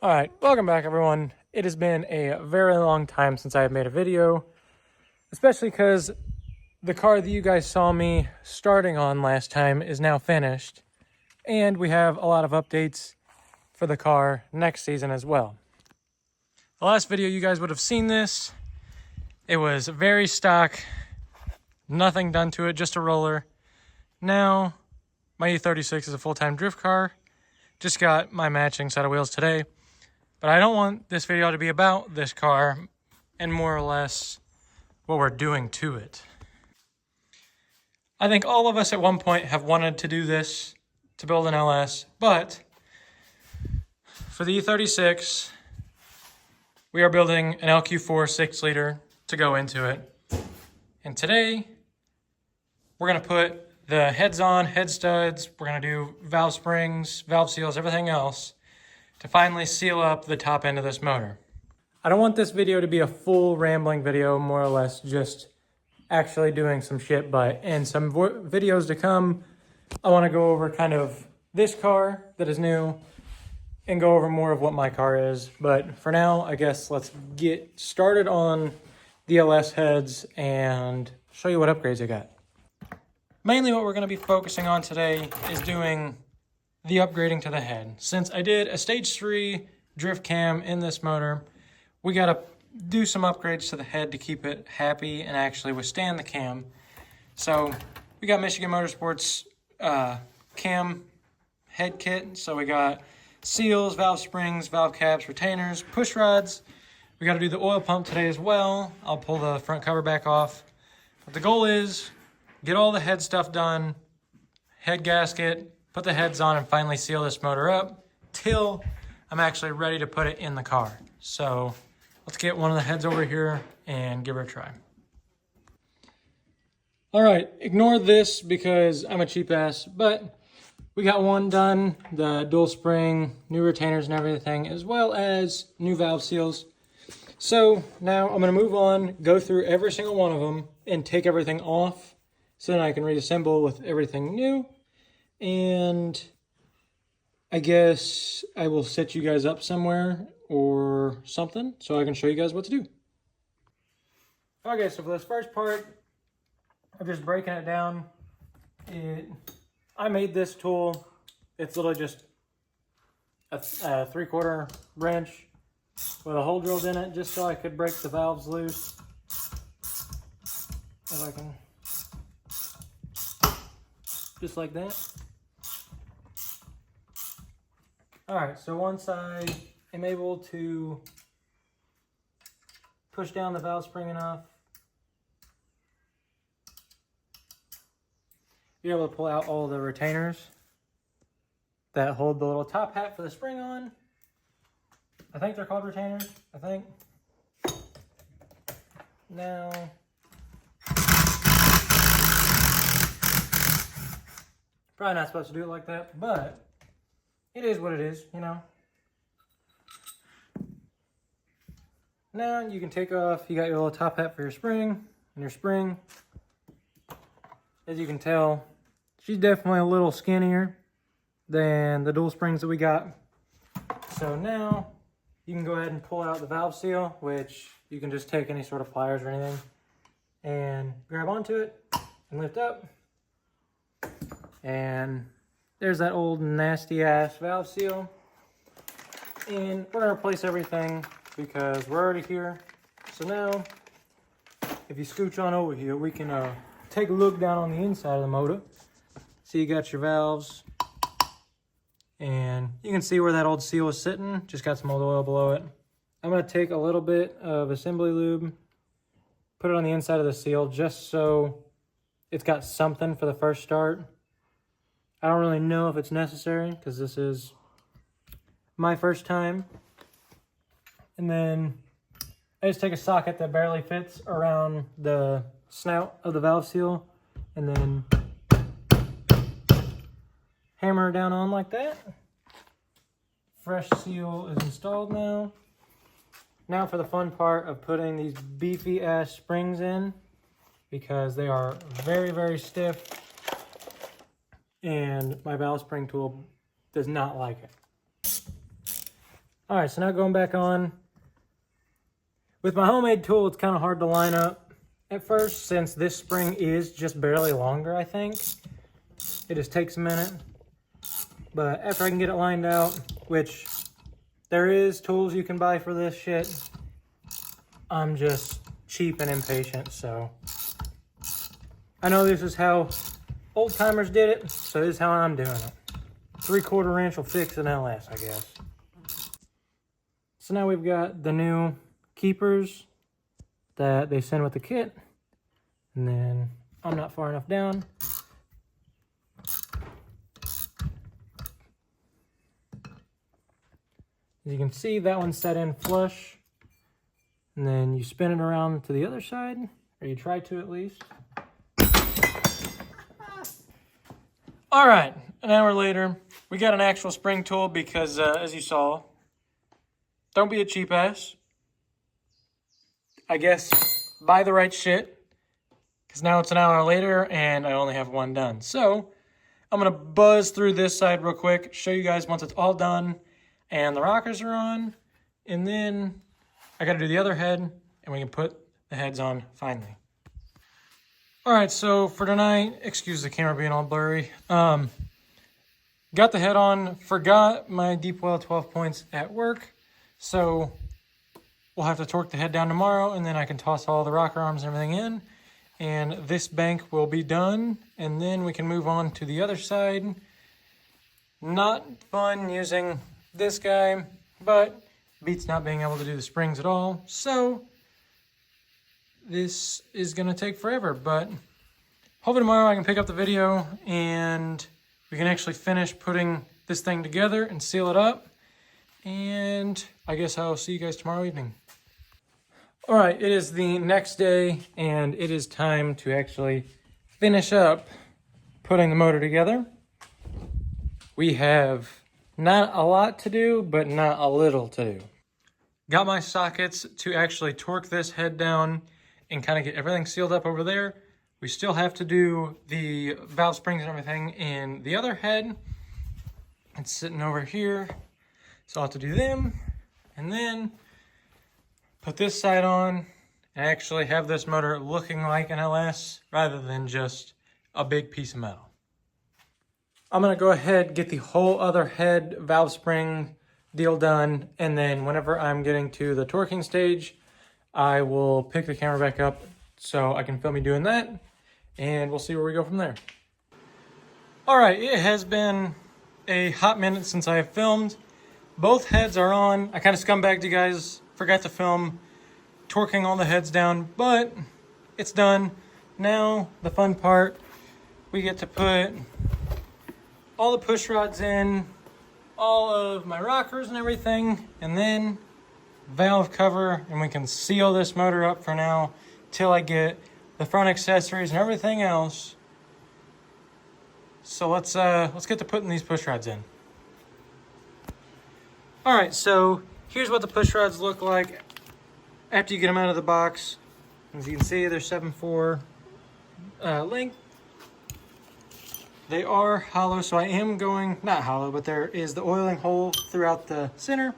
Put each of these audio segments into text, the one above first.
All right, welcome back everyone. It has been a very long time since I have made a video, especially because the car that you guys saw me starting on last time is now finished, and we have a lot of updates for the car next season as well. The last video you guys would have seen this. It was very stock, nothing done to it, just a roller. Now, my E36 is a full-time drift car. Just got my matching set of wheels today. But I don't want this video to be about this car and more or less what we're doing to it. I think all of us at one point have wanted to do this, to build an LS, but for the E36, we are building an LQ4 6-liter to go into it. And today, we're gonna put the heads on, head studs, we're gonna do valve springs, valve seals, everything else, to finally seal up the top end of this motor. I don't want this video to be a full rambling video, more or less just actually doing some shit, but in some videos to come, I want to go over kind of this car that is new and go over more of what my car is. But for now, I guess let's get started on the LS heads and show you what upgrades I got. Mainly what we're going to be focusing on today is doing the upgrading to the head. Since I did a stage 3 drift cam in this motor, we got to do some upgrades to the head to keep it happy and actually withstand the cam. So we got Michigan Motorsports cam head kit. So we got seals, valve springs, valve caps, retainers, push rods. We got to do the oil pump today as well. I'll pull the front cover back off. But the goal is get all the head stuff done, head gasket, put the heads on, and finally seal this motor up till I'm actually ready to put it in the car. So let's get one of the heads over here and give her a try. All right, ignore this because I'm a cheap ass, but we got one done, the dual spring, new retainers and everything, as well as new valve seals. So now I'm gonna move on, go through every single one of them and take everything off so then I can reassemble with everything new. And I guess I will set you guys up somewhere or something so I can show you guys what to do. Okay, so for this first part, I'm just breaking it down. I made this tool. It's literally just a 3/4 wrench with a hole drilled in it just so I could break the valves loose. If I can, just like that. All right, so once I am able to push down the valve spring enough, you're able to pull out all the retainers that hold the little top hat for the spring on. I think they're called retainers, I think. Now, probably not supposed to do it like that, but it is what it is, you know. Now you can take off, you got your little top hat for your spring, and your spring, as you can tell, she's definitely a little skinnier than the dual springs that we got. So now you can go ahead and pull out the valve seal, which you can just take any sort of pliers or anything and grab onto it and lift up. And there's that old nasty ass valve seal. And we're gonna replace everything because we're already here. So now, if you scooch on over here, we can take a look down on the inside of the motor. So you got your valves, and you can see where that old seal is sitting. Just got some old oil below it. I'm gonna take a little bit of assembly lube, put it on the inside of the seal just so it's got something for the first start. I don't really know if it's necessary because this is my first time. And then I just take a socket that barely fits around the snout of the valve seal and then hammer it down on like that. Fresh seal is installed now. Now for the fun part of putting these beefy ass springs in, because they are very, very stiff. And my valve spring tool does not like it. All right, so now going back on. With my homemade tool, it's kind of hard to line up at first since this spring is just barely longer, I think. It just takes a minute. But after I can get it lined out, which there is tools you can buy for this shit, I'm just cheap and impatient, so. I know this is how old timers did it, so this is how I'm doing it. 3/4 inch will fix an LS, I guess. So now we've got the new keepers that they send with the kit. And then I'm not far enough down. As you can see, that one's set in flush. And then you spin it around to the other side, or you try to at least. All right, an hour later, we got an actual spring tool because, as you saw, don't be a cheap ass. I guess buy the right shit, because now it's an hour later and I only have one done. So I'm going to buzz through this side real quick, show you guys once it's all done and the rockers are on, and then I got to do the other head and we can put the heads on finally. All right, so for tonight, excuse the camera being all blurry. Got the head on, forgot my deep well 12 points at work, so we'll have to torque the head down tomorrow, and then I can toss all the rocker arms and everything in, and this bank will be done, and then we can move on to the other side. Not fun using this guy, but beats not being able to do the springs at all, so this is gonna take forever, but hopefully tomorrow I can pick up the video and we can actually finish putting this thing together and seal it up, and I guess I'll see you guys tomorrow evening. All right, it is the next day and it is time to actually finish up putting the motor together. We have not a lot to do, but not a little to do. Got my sockets to actually torque this head down and kind of get everything sealed up over there. We still have to do the valve springs and everything in the other head. It's sitting over here, so I'll have to do them, and then put this side on and actually have this motor looking like an LS rather than just a big piece of metal. I'm gonna go ahead, get the whole other head valve spring deal done, and then whenever I'm getting to the torquing stage, I will pick the camera back up so I can film me doing that, and we'll see where we go from there. All right, it has been a hot minute since I have filmed. Both heads are on. I kind of scumbagged you guys, forgot to film torquing all the heads down, but it's done. Now, the fun part, we get to put all the push rods in, all of my rockers and everything, and then valve cover, and we can seal this motor up for now till I get the front accessories and everything else. So let's get to putting these push rods in. All right, so here's what the push rods look like after you get them out of the box. As you can see, they're 7/4 length. They are hollow, so I am going, not hollow, but there is the oiling hole throughout the center.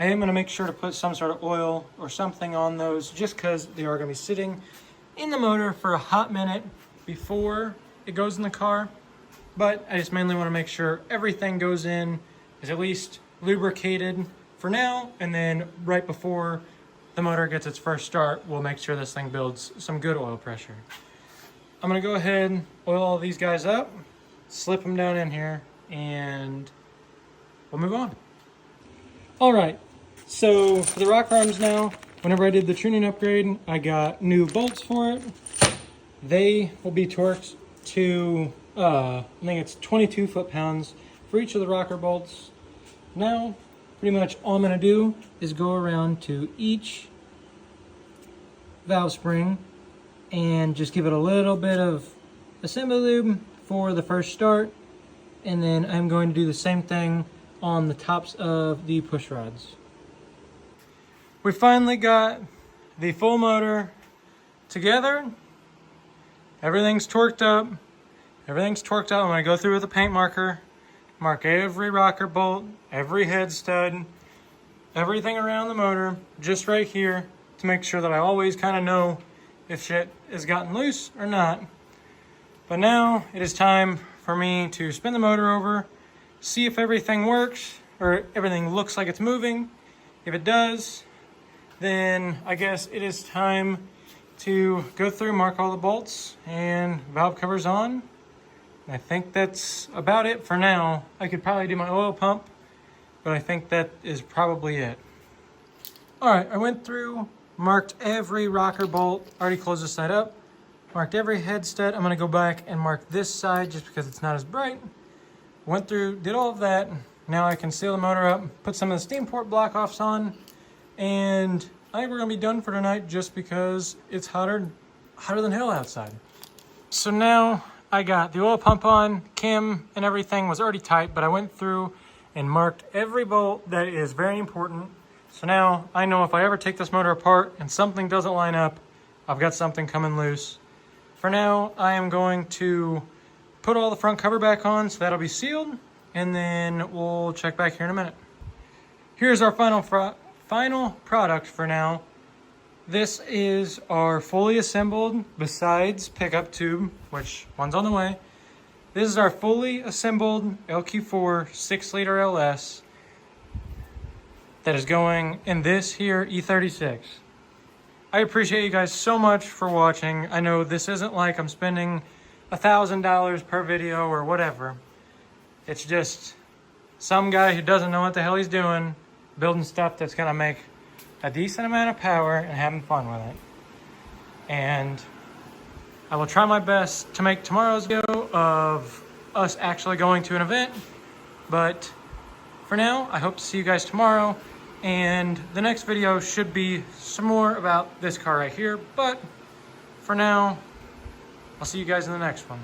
I am gonna make sure to put some sort of oil or something on those just because they are gonna be sitting in the motor for a hot minute before it goes in the car. But I just mainly wanna make sure everything goes in, is at least lubricated for now, and then right before the motor gets its first start, we'll make sure this thing builds some good oil pressure. I'm gonna go ahead and oil all these guys up, slip them down in here, and we'll move on. All right, so for the rocker arms now, whenever I did the tuning upgrade, I got new bolts for it. They will be torqued to, I think it's 22 foot-pounds for each of the rocker bolts. Now, pretty much all I'm gonna do is go around to each valve spring and just give it a little bit of assembly lube for the first start, and then I'm going to do the same thing on the tops of the push rods. We finally got the full motor together. Everything's torqued up. I'm gonna go through with a paint marker, mark every rocker bolt, every head stud, everything around the motor just right here to make sure that I always kind of know if shit has gotten loose or not. But now it is time for me to spin the motor over, see if everything works or everything looks like it's moving. If it does, then I guess it is time to go through, mark all the bolts and valve covers on. I think that's about it for now. I could probably do my oil pump, but I think that is probably it. All right, I went through, marked every rocker bolt, already closed this side up, marked every head stud. I'm gonna go back and mark this side just because it's not as bright. Went through, did all of that. Now I can seal the motor up, put some of the steam port block offs on, and I think we're gonna be done for tonight just because it's hotter than hell outside. So now I got the oil pump on, Kim and everything was already tight, but I went through and marked every bolt that is very important. So now I know if I ever take this motor apart and something doesn't line up, I've got something coming loose. For now, I am going to put all the front cover back on, so that'll be sealed, and then we'll check back here in a minute. Here's our final product for now. This is our fully assembled, besides pickup tube, which one's on the way. This is our fully assembled LQ4 6-liter LS that is going in this here E36. I appreciate you guys so much for watching. I know this isn't like I'm spending $1,000 per video or whatever. It's just some guy who doesn't know what the hell he's doing, building stuff that's gonna make a decent amount of power and having fun with it. And I will try my best to make tomorrow's video of us actually going to an event. But for now, I hope to see you guys tomorrow. And the next video should be some more about this car right here. But for now, I'll see you guys in the next one.